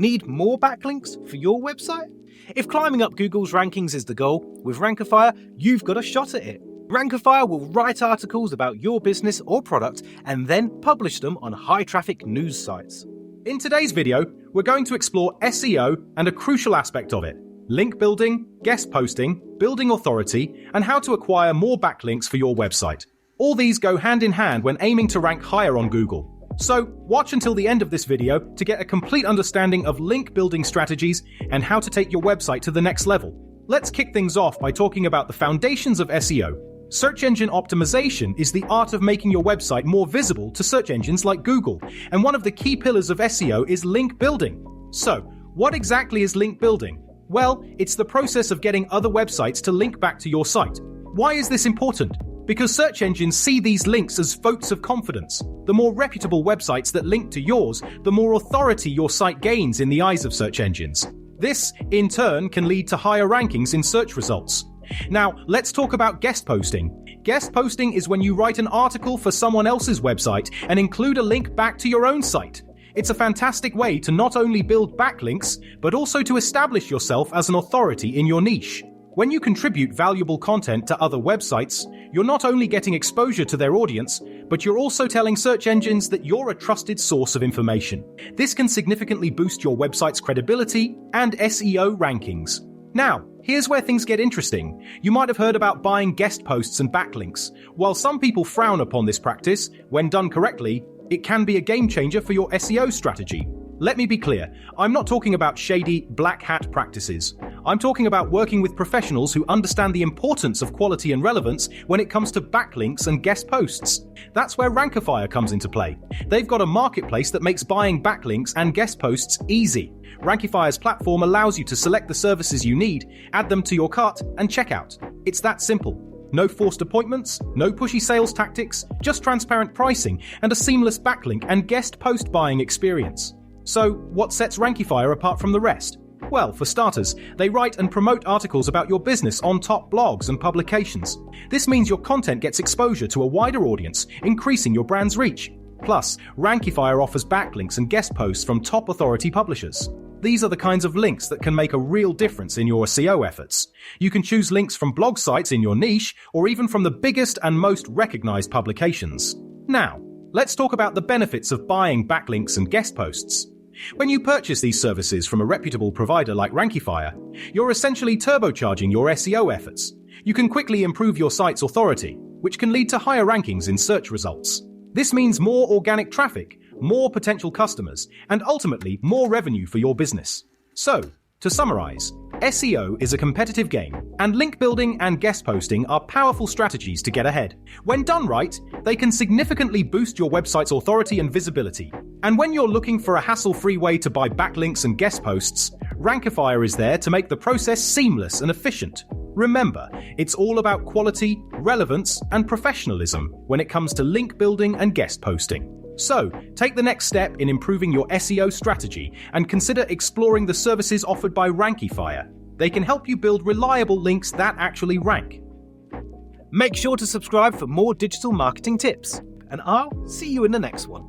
Need more backlinks for your website? If climbing up Google's rankings is the goal, with Rankifier, you've got a shot at it. Rankifier will write articles about your business or product and then publish them on high-traffic news sites. In today's video, we're going to explore SEO and a crucial aspect of it: link building, guest posting, building authority, and how to acquire more backlinks for your website. All these go hand in hand when aiming to rank higher on Google. So watch until the end of this video to get a complete understanding of link building strategies and how to take your website to the next level. Let's kick things off by talking about the foundations of SEO. Search engine optimization is the art of making your website more visible to search engines like Google, and one of the key pillars of SEO is link building. So, what exactly is link building? Well, it's the process of getting other websites to link back to your site. Why is this important? Because search engines see these links as votes of confidence. The more reputable websites that link to yours, the more authority your site gains in the eyes of search engines. This, in turn, can lead to higher rankings in search results. Now, let's talk about guest posting. Guest posting is when you write an article for someone else's website and include a link back to your own site. It's a fantastic way to not only build backlinks, but also to establish yourself as an authority in your niche. When you contribute valuable content to other websites, you're not only getting exposure to their audience, but you're also telling search engines that you're a trusted source of information. This can significantly boost your website's credibility and SEO rankings. Now, here's where things get interesting. You might have heard about buying guest posts and backlinks. While some people frown upon this practice, when done correctly, it can be a game changer for your SEO strategy. Let me be clear, I'm not talking about shady, black hat practices. I'm talking about working with professionals who understand the importance of quality and relevance when it comes to backlinks and guest posts. That's where Rankifier comes into play. They've got a marketplace that makes buying backlinks and guest posts easy. Rankifier's platform allows you to select the services you need, add them to your cart, and check out. It's that simple. No forced appointments, no pushy sales tactics, just transparent pricing and a seamless backlink and guest post buying experience. So, what sets Rankifier apart from the rest? Well, for starters, they write and promote articles about your business on top blogs and publications. This means your content gets exposure to a wider audience, increasing your brand's reach. Plus, Rankifier offers backlinks and guest posts from top authority publishers. These are the kinds of links that can make a real difference in your SEO efforts. You can choose links from blog sites in your niche, or even from the biggest and most recognized publications. Now, let's talk about the benefits of buying backlinks and guest posts. When you purchase these services from a reputable provider like Rankifier, you're essentially turbocharging your SEO efforts. You can quickly improve your site's authority, which can lead to higher rankings in search results. This means more organic traffic, more potential customers, and ultimately more revenue for your business. So, to summarize, SEO is a competitive game, and link building and guest posting are powerful strategies to get ahead. When done right, they can significantly boost your website's authority and visibility. And when you're looking for a hassle-free way to buy backlinks and guest posts, Rankifier is there to make the process seamless and efficient. Remember, it's all about quality, relevance, and professionalism when it comes to link building and guest posting. So, take the next step in improving your SEO strategy and consider exploring the services offered by Rankifier. They can help you build reliable links that actually rank. Make sure to subscribe for more digital marketing tips, and I'll see you in the next one.